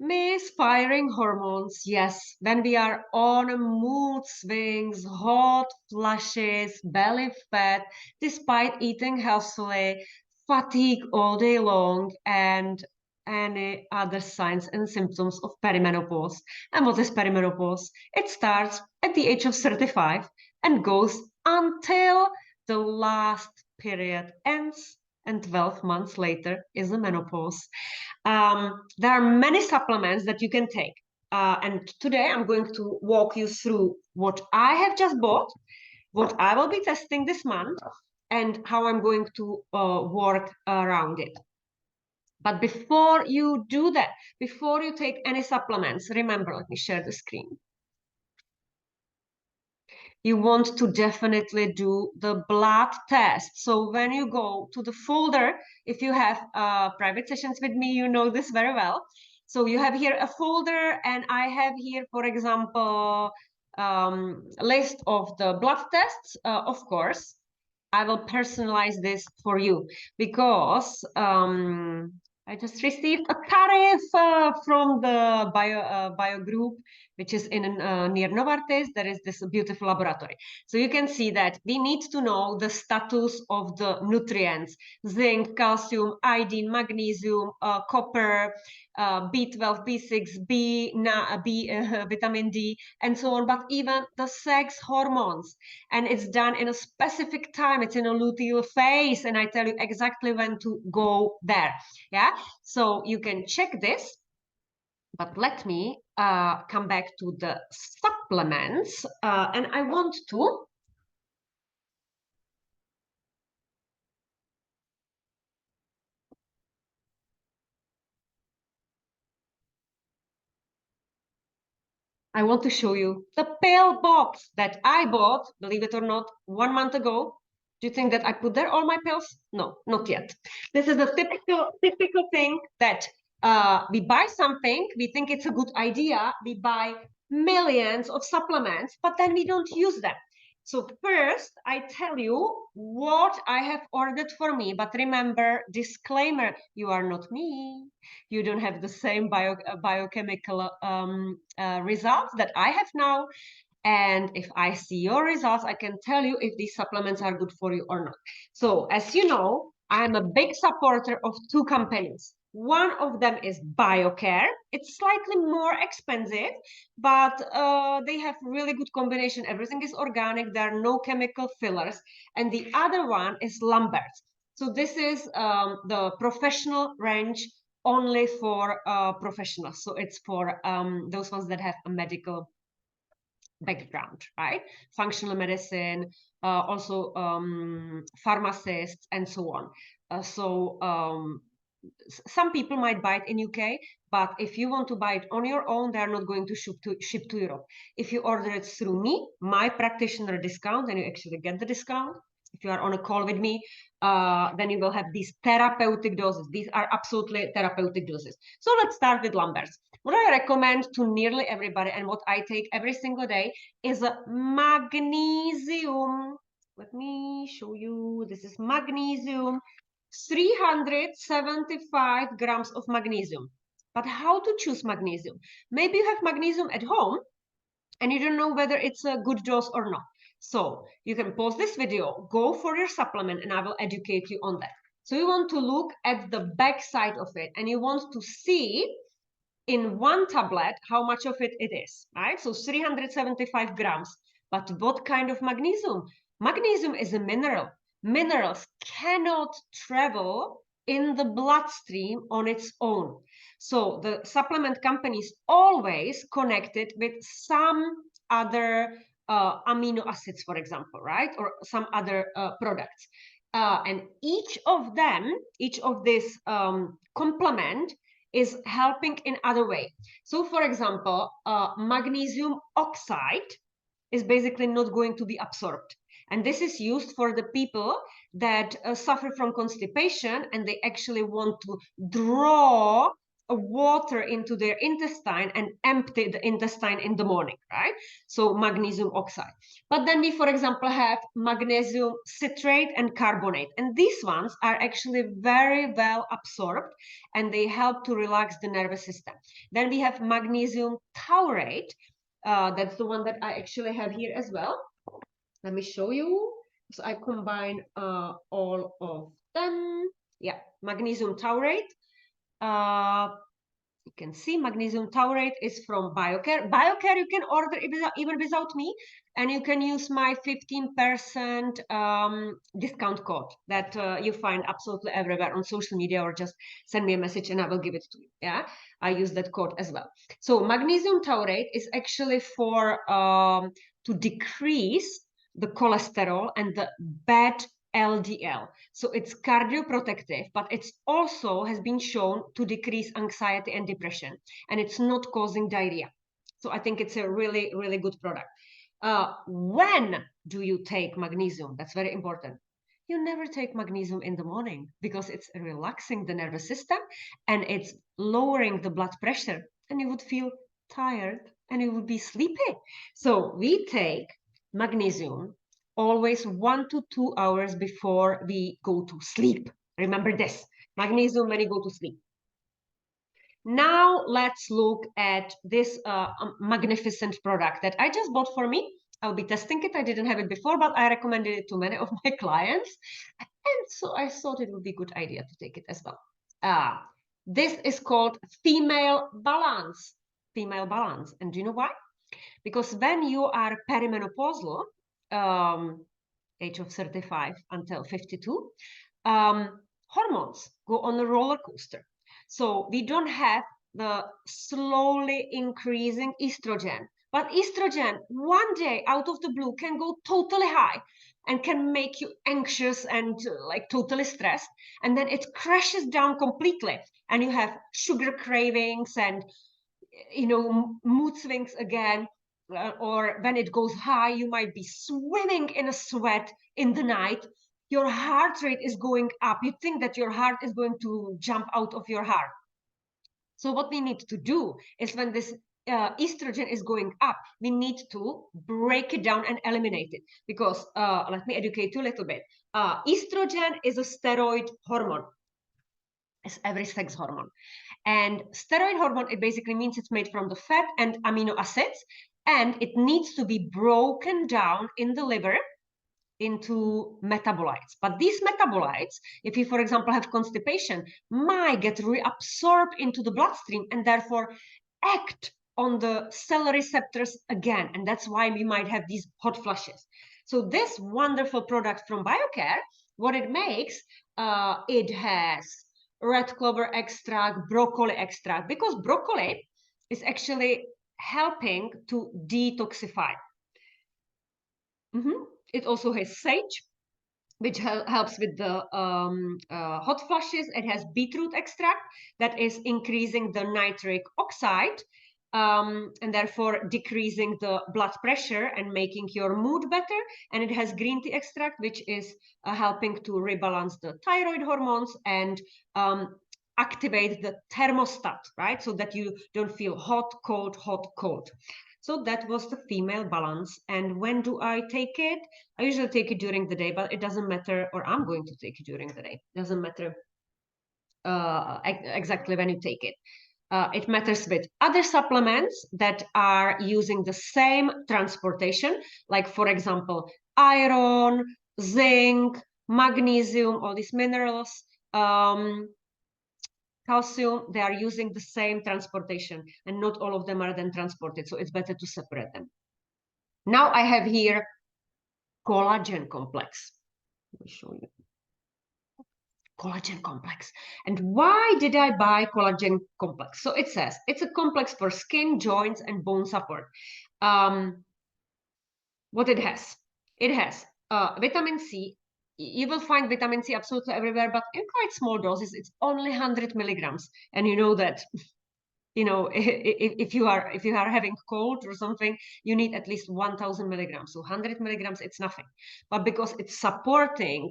Misfiring hormones, yes. When we are on mood swings, hot flushes, belly fat, despite eating healthily, fatigue all day long, and any other signs and symptoms of perimenopause. And what is perimenopause? It starts at the age of 35 and goes until the last period ends, and 12 months later is the menopause. There are many supplements that you can take. And today I'm going to walk you through what I have just bought, what I will be testing this month, and how I'm going to work around it. But before you do that, before you take any supplements, remember, let me share the screen. You want to definitely do the blood test. So when you go to the folder, if you have private sessions with me, you know this very well. So you have here a folder, and I have here, for example, list of the blood tests. Of course, I will personalize this for you because I just received a tariff from the bio group, which is in near Novartis. There is this beautiful laboratory. So you can see that we need to know the status of the nutrients: zinc, calcium, iodine, magnesium, copper, B12, B6, vitamin D, and so on, but even the sex hormones. And it's done in a specific time. It's in a luteal phase, and I tell you exactly when to go there. Yeah, so you can check this. But let me come back to the supplements, and I want to show you the pill box that I bought, believe it or not, 1 month ago. Do you think that I put there all my pills? No, not yet. This is a typical thing that we buy something, we think it's a good idea, we buy millions of supplements, but then we don't use them. So first, I tell you what I have ordered for me. But remember, disclaimer, you are not me. You don't have the same biochemical results that I have now. And if I see your results, I can tell you if these supplements are good for you or not. So as you know, I'm a big supporter of two companies. One of them is BioCare. It's slightly more expensive, but they have really good combination. Everything is organic. There are no chemical fillers. And the other one is Lambert. So this is the professional range only for professionals. So it's for those ones that have a medical background, right? Functional medicine, also pharmacists, and so on. Some people might buy it in UK, but if you want to buy it on your own, they're not going to ship to Europe. If you order it through me, my practitioner discount, then you actually get the discount. If you are on a call with me, then you will have these therapeutic doses. These are absolutely therapeutic doses. So let's start with Lambert's. What I recommend to nearly everybody and what I take every single day is a magnesium. Let me show you. This is magnesium. 375 grams of magnesium. But how to choose magnesium? Maybe you have magnesium at home and you don't know whether it's a good dose or not. So you can pause this video, go for your supplement, and I will educate you on that. So you want to look at the back side of it, and you want to see in one tablet how much of it is, right? So 375 grams. But what kind of magnesium? Magnesium is a mineral. Minerals cannot travel in the bloodstream on its own. So the supplement companies always connect it with some other amino acids, for example, right? Or some other products. And each of them, each of this complement is helping in other way. So for example, magnesium oxide is basically not going to be absorbed. And this is used for the people that suffer from constipation and they actually want to draw water into their intestine and empty the intestine in the morning, right? So magnesium oxide. But then we, for example, have magnesium citrate and carbonate. And these ones are actually very well absorbed and they help to relax the nervous system. Then we have magnesium taurate. That's the one that I actually have here as well. Let me show you. So I combine all of them. Yeah, magnesium taurate. You can see magnesium taurate is from BioCare. BioCare you can order even without me, and you can use my 15% discount code that you find absolutely everywhere on social media, or just send me a message and I will give it to you. Yeah, I use that code as well. So magnesium taurate is actually for to decrease the cholesterol and the bad LDL. So it's cardioprotective, but it's also has been shown to decrease anxiety and depression, and it's not causing diarrhea. So I think it's a really, really good product. When do you take magnesium? That's very important. You never take magnesium in the morning because it's relaxing the nervous system and it's lowering the blood pressure, and you would feel tired and you would be sleepy. So we take magnesium always 1 to 2 hours before we go to sleep. Remember this, magnesium when you go to sleep. Now let's look at this magnificent product that I just bought for me. I'll be testing it. I didn't have it before, but I recommended it to many of my clients. And so I thought it would be a good idea to take it as well. This is called Female Balance. Female Balance. And do you know why? Because when you are perimenopausal, age of 35 until 52, hormones go on a roller coaster. So we don't have the slowly increasing estrogen, but estrogen one day out of the blue can go totally high and can make you anxious and like totally stressed, and then it crashes down completely and you have sugar cravings and mood swings again. Or when it goes high, you might be swimming in a sweat in the night. Your heart rate is going up. You think that your heart is going to jump out of your heart. So what we need to do is, when this estrogen is going up, we need to break it down and eliminate it. Because let me educate you a little bit. Estrogen is a steroid hormone. It's every sex hormone. And steroid hormone, it basically means it's made from the fat and amino acids, and it needs to be broken down in the liver into metabolites. But these metabolites, if you, for example, have constipation, might get reabsorbed into the bloodstream and therefore act on the cell receptors again. And that's why we might have these hot flushes. So this wonderful product from BioCare, what it makes, it has red clover extract, broccoli extract, because broccoli is actually helping to detoxify. It also has sage, which helps with the hot flushes. It has beetroot extract that is increasing the nitric oxide and therefore decreasing the blood pressure and making your mood better. And it has green tea extract, which is helping to rebalance the thyroid hormones and activate the thermostat, right? So that you don't feel hot, cold, hot, cold. So that was the Female Balance. And when do I take it? I usually take it during the day, but it doesn't matter, or I'm going to take it during the day. It doesn't matter exactly when you take it. It matters with other supplements that are using the same transportation, like, for example, iron, zinc, magnesium, all these minerals, calcium. They are using the same transportation, and not all of them are then transported. So it's better to separate them. Now I have here collagen complex. Let me show you. Collagen complex. And why did I buy collagen complex? So it says it's a complex for skin, joints, and bone support. What it has? It has vitamin C. You will find vitamin C absolutely everywhere, but in quite small doses. It's only 100 milligrams. And you know that, if you are having cold or something, you need at least 1000 milligrams. So 100 milligrams, it's nothing. But because it's supporting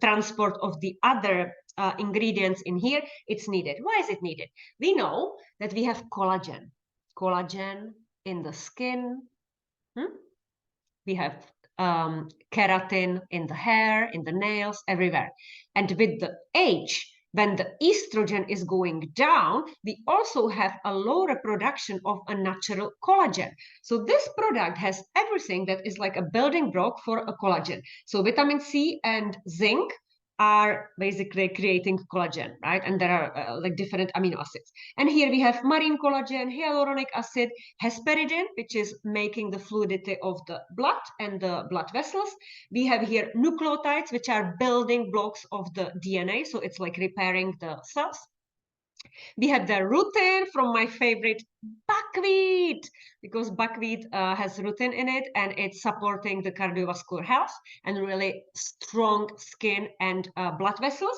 transport of the other ingredients in here, it's needed. Why is it needed? We know that we have collagen in the skin. We have keratin in the hair, in the nails, everywhere. And with the age, when the estrogen is going down, we also have a lower production of a natural collagen. So this product has everything that is like a building block for a collagen. So vitamin C and zinc are basically creating collagen, right? And there are like different amino acids. And here we have marine collagen, hyaluronic acid, hesperidin, which is making the fluidity of the blood and the blood vessels. We have here nucleotides, which are building blocks of the DNA. So it's like repairing the cells. We have the rutin from my favorite buckwheat, because buckwheat has rutin in it, and it's supporting the cardiovascular health and really strong skin and blood vessels.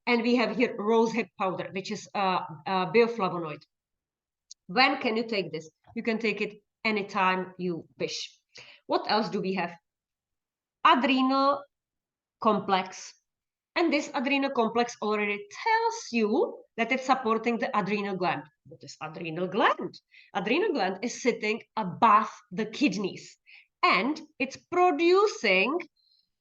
And we have here rosehip powder, which is a bioflavonoid. When can you take this? You can take it anytime you wish. What else do we have? Adrenal complex. And this adrenal complex already tells you that it's supporting the adrenal gland. What is adrenal gland? Adrenal gland is sitting above the kidneys, and it's producing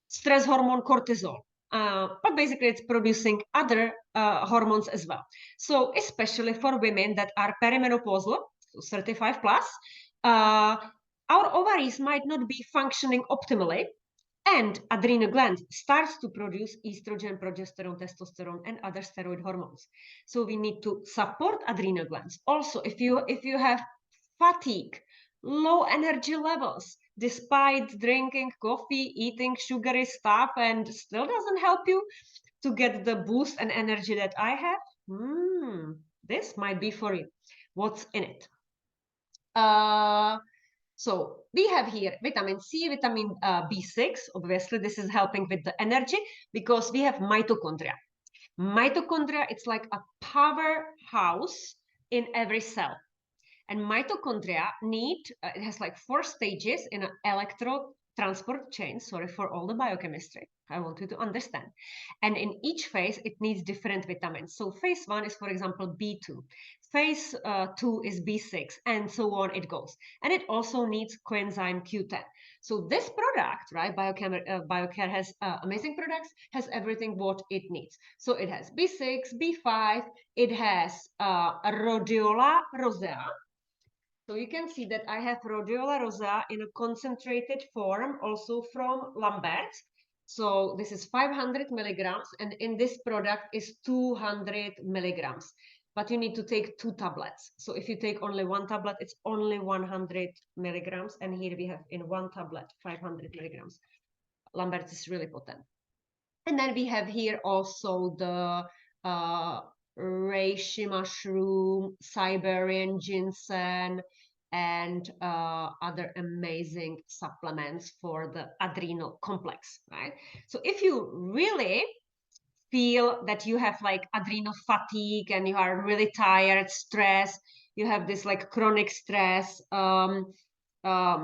stress hormone cortisol. But basically it's producing other hormones as well. So especially for women that are perimenopausal, so 35 plus, our ovaries might not be functioning optimally, and adrenal gland starts to produce estrogen, progesterone, testosterone, and other steroid hormones. So we need to support adrenal glands. Also, if you have fatigue, low energy levels, despite drinking coffee, eating sugary stuff, and still doesn't help you to get the boost and energy that I have, this might be for you. What's in it? So we have here vitamin C, vitamin B6. Obviously, this is helping with the energy because we have mitochondria. Mitochondria, it's like a powerhouse in every cell. And mitochondria it has like 4 stages in an electron transport chain. Sorry for all the biochemistry. I want you to understand. And in each phase, it needs different vitamins. So phase 1 is, for example, B2. Phase 2 is B6, and so on it goes. And it also needs coenzyme Q10. So this product, right, BioCare has amazing products, has everything what it needs. So it has B6, B5, it has rhodiola rosea. So you can see that I have rhodiola rosea in a concentrated form, also from Lambert. So this is 500 milligrams, and in this product is 200 milligrams. But you need to take 2 tablets. So if you take only 1 tablet, it's only 100 milligrams. And here we have in 1 tablet, 500 milligrams. Lambert is really potent. And then we have here also the reishi mushroom, Siberian ginseng, and other amazing supplements for the adrenal complex, right? So if you really feel that you have like adrenal fatigue and you are really tired, stressed, you have this like chronic stress,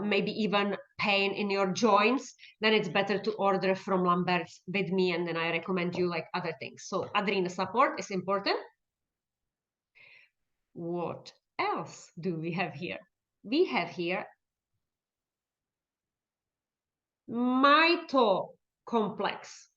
maybe even pain in your joints, then it's better to order from Lambert's with me, and then I recommend you like other things. So adrenal support is important. What else do we have here? We have here mitocomplex.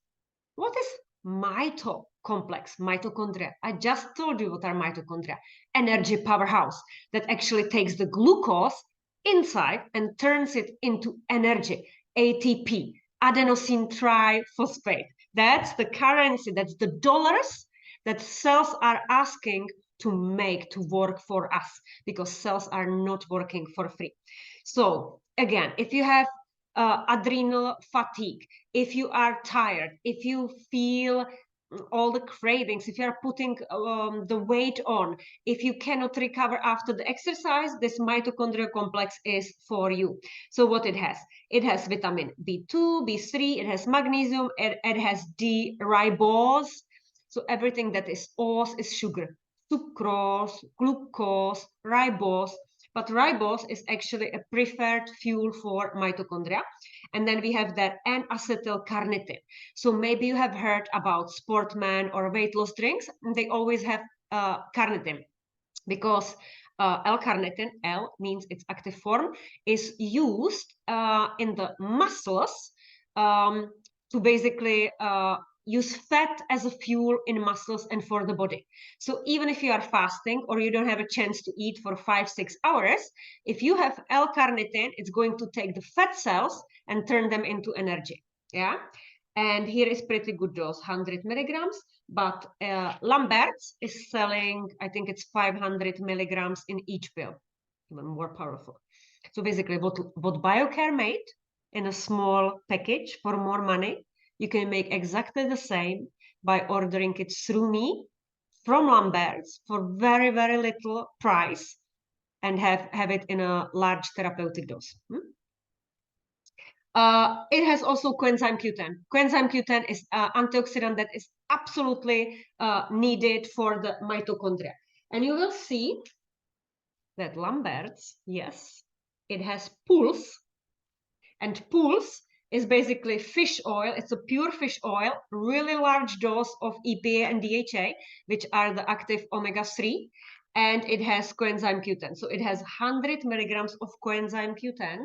What is mitocomplex? Mitochondria. I just told you what are mitochondria. Energy powerhouse that actually takes the glucose inside and turns it into energy, ATP, adenosine triphosphate. That's the currency, that's the dollars that cells are asking to make to work for us, because cells are not working for free. So again, if you have adrenal fatigue, if you are tired, if you feel all the cravings, if you are putting the weight on, if you cannot recover after the exercise, this mitochondrial complex is for you. So what it has? It has vitamin B2, B3, it has magnesium, it has D-ribose. So everything that is OS is sugar. Sucrose, glucose, ribose. but ribose is actually a preferred fuel for mitochondria. And then we have that N-acetyl-carnitine. So maybe you have heard about sportman or weight loss drinks. They always have carnitine, because L-carnitine, L means its active form, is used in the muscles to basically use fat as a fuel in muscles and for the body. So even if you are fasting or you don't have a chance to eat for 5-6 hours, if you have L-carnitine, it's going to take the fat cells and turn them into energy. Yeah. And here is pretty good dose, 100 milligrams. But Lambert's is selling, I think it's 500 milligrams in each pill, even more powerful. So basically what BioCare made in a small package for more money, you can make exactly the same by ordering it through me from Lambert's for very, very little price and have it in a large therapeutic dose. It has also coenzyme Q10. Coenzyme Q10 is antioxidant that is absolutely needed for the mitochondria. And you will see that Lambert's, yes, it has Pulse. And Pulse is basically fish oil. It's a pure fish oil, really large dose of EPA and DHA, which are the active omega-3. And it has coenzyme Q10. So it has 100 milligrams of coenzyme Q10.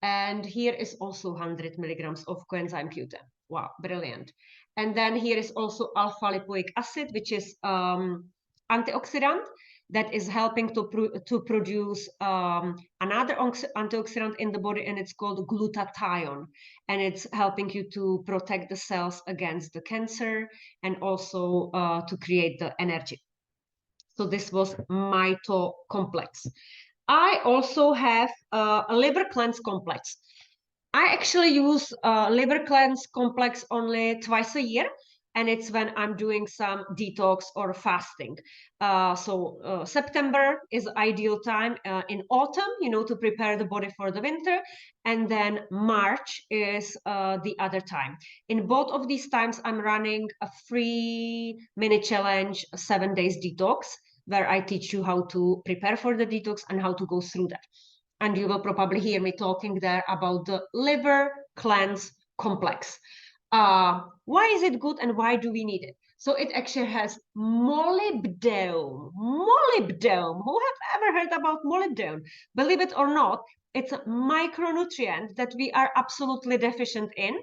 And here is also 100 milligrams of coenzyme Q10. Wow, brilliant. And then here is also alpha lipoic acid, which is antioxidant that is helping to produce another antioxidant in the body, and it's called glutathione. And it's helping you to protect the cells against the cancer and also to create the energy. So this was Mito Complex. I also have a liver cleanse complex. I actually use liver cleanse complex only twice a year, and it's when I'm doing some detox or fasting. September is ideal time in autumn, you know, to prepare the body for the winter, and then March is the other time. In both of these times, I'm running a free mini challenge, 7 days detox, where I teach you how to prepare for the detox and how to go through that. And you will probably hear me talking there about the liver cleanse complex. Why is it good and why do we need it? So it actually has molybdenum. Molybdenum. Who have ever heard about molybdenum? Believe it or not, it's a micronutrient that we are absolutely deficient in.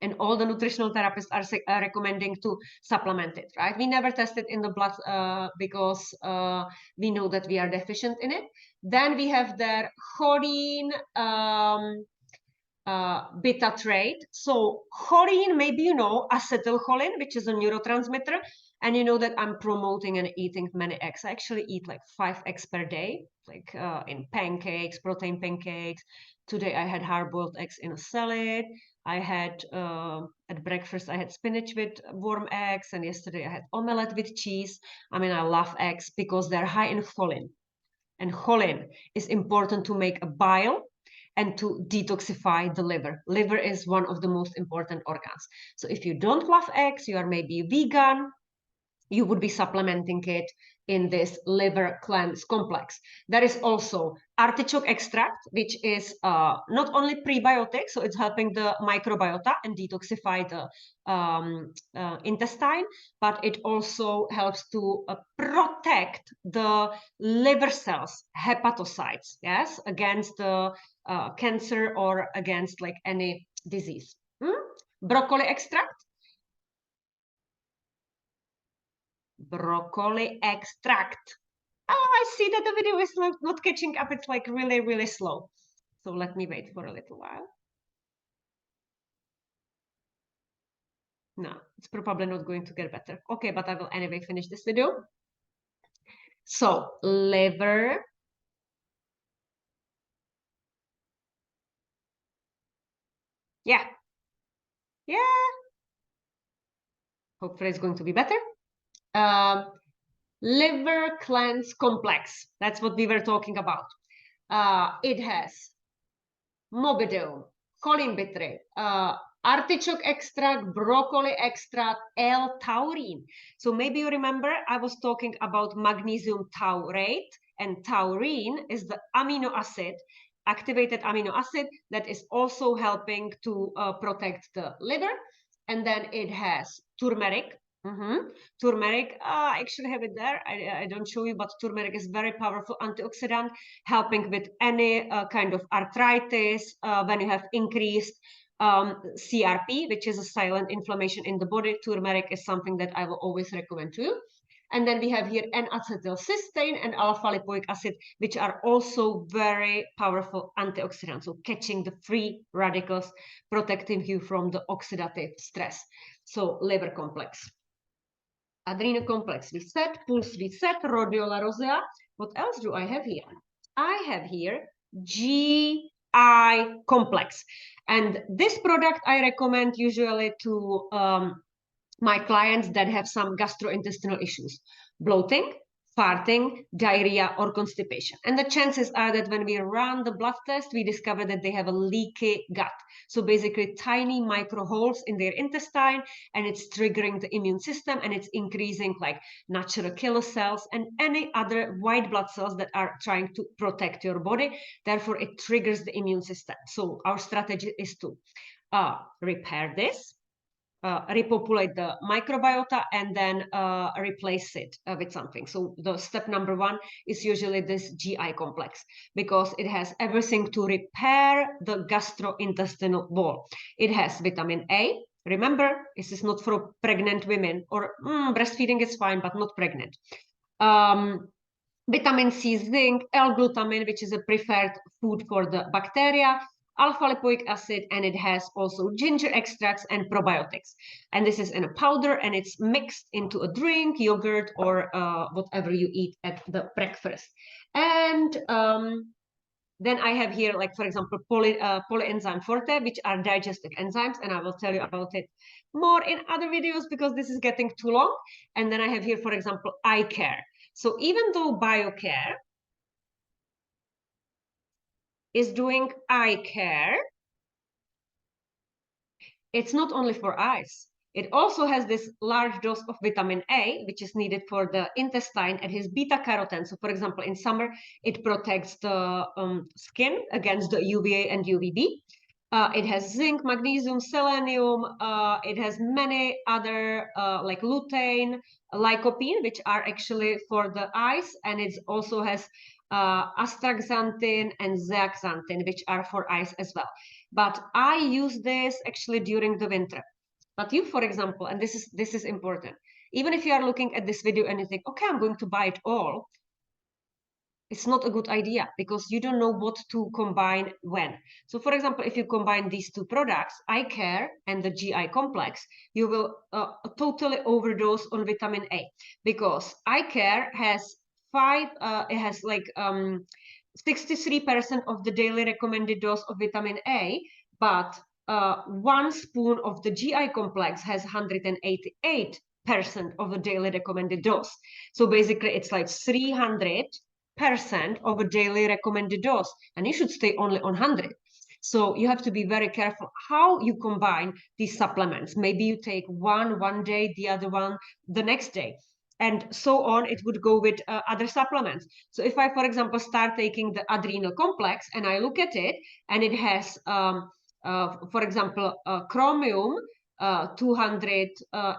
And all the nutritional therapists are recommending to supplement it, right? We never test it in the blood because we know that we are deficient in it. Then we have their choline beta trait. So choline, maybe you know, acetylcholine, which is a neurotransmitter. And you know that I'm promoting and eating many eggs. I actually eat like 5 eggs per day, like in pancakes, protein pancakes. Today I had hard-boiled eggs in a salad. I had, at breakfast, I had spinach with warm eggs. And yesterday I had omelette with cheese. I mean, I love eggs because they're high in choline. And choline is important to make a bile and to detoxify the liver. Liver is one of the most important organs. So if you don't love eggs, you are maybe vegan, you would be supplementing it in this liver cleanse complex. There is also artichoke extract, which is not only prebiotic, so it's helping the microbiota and detoxify the intestine, but it also helps to protect the liver cells, hepatocytes, yes, against the cancer or against like any disease. Broccoli extract. Broccoli extract. Oh, I see that the video is not catching up. It's like really, really slow. So let me wait for a little while. No, it's probably not going to get better. Okay, but I will anyway finish this video. So liver. Yeah. Yeah. Hopefully it's going to be better. Liver cleanse complex. That's what we were talking about. It has molybdenum, choline bitrate, artichoke extract, broccoli extract, L-taurine. So maybe you remember I was talking about magnesium taurate and taurine is the amino acid, activated amino acid that is also helping to protect the liver. And then it has turmeric. Turmeric, I actually have it there. I don't show you, but turmeric is very powerful antioxidant, helping with any kind of arthritis, when you have increased CRP, which is a silent inflammation in the body. Turmeric is something that I will always recommend to you. And then we have here N-acetylcysteine and alpha-lipoic acid, which are also very powerful antioxidants, so catching the free radicals, protecting you from the oxidative stress. So liver complex. Adrenal complex, we said. Pulse, we said. Rhodiola rosea. What else do I have here? I have here GI complex. And this product I recommend usually to my clients that have some gastrointestinal issues, bloating, farting, diarrhea, or constipation. And the chances are that when we run the blood test, we discover that they have a leaky gut. So basically tiny micro holes in their intestine, and it's triggering the immune system, and it's increasing like natural killer cells and any other white blood cells that are trying to protect your body. Therefore, it triggers the immune system. So our strategy is to repair this, repopulate the microbiota, and then replace it with something. So the step number one is usually this GI complex, because it has everything to repair the gastrointestinal wall. It has vitamin A. Remember, this is not for pregnant women, or breastfeeding is fine, but not pregnant. Vitamin C, zinc, L-glutamine, which is a preferred food for the bacteria, alpha-lipoic acid, and it has also ginger extracts and probiotics. And this is in a powder, and it's mixed into a drink, yogurt, or whatever you eat at the breakfast. And then I have here, like, for example, polyenzyme forte, which are digestive enzymes, and I will tell you about it more in other videos because this is getting too long. And then I have here, for example, eye care. So even though BioCare is doing eye care, it's not only for eyes. It also has this large dose of vitamin A, which is needed for the intestine, and his beta carotene. So, for example, in summer, it protects the skin against the UVA and UVB. It has zinc, magnesium, selenium. It has many other like lutein, lycopene, which are actually for the eyes, and it also has astaxanthin and zeaxanthin, which are for eyes as well. But I use this actually during the winter. But you, for example, and this is important, even if you are looking at this video and you think, okay, I'm going to buy it all, it's not a good idea because you don't know what to combine when. So, for example, if you combine these two products, eye care and the GI complex, you will totally overdose on vitamin A, because eye care has 63% of the daily recommended dose of vitamin A, but 1 spoon of the GI complex has 188% of the daily recommended dose. So basically, it's like 300% of a daily recommended dose, and you should stay only on 100. So you have to be very careful how you combine these supplements. Maybe you take one day, the other one the next day, and so on. It would go with other supplements. So if I, for example, start taking the adrenal complex and I look at it, and it has, for example, chromium, 200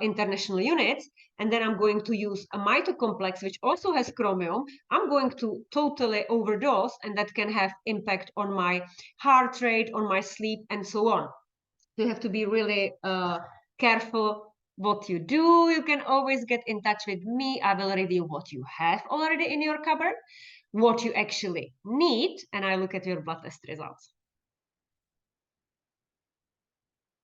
international units, and then I'm going to use a mitocomplex, which also has chromium, I'm going to totally overdose, and that can have impact on my heart rate, on my sleep, and so on. So you have to be really careful what you do. You can always get in touch with me. I will review what you have already in your cupboard, what you actually need, and I look at your blood test results.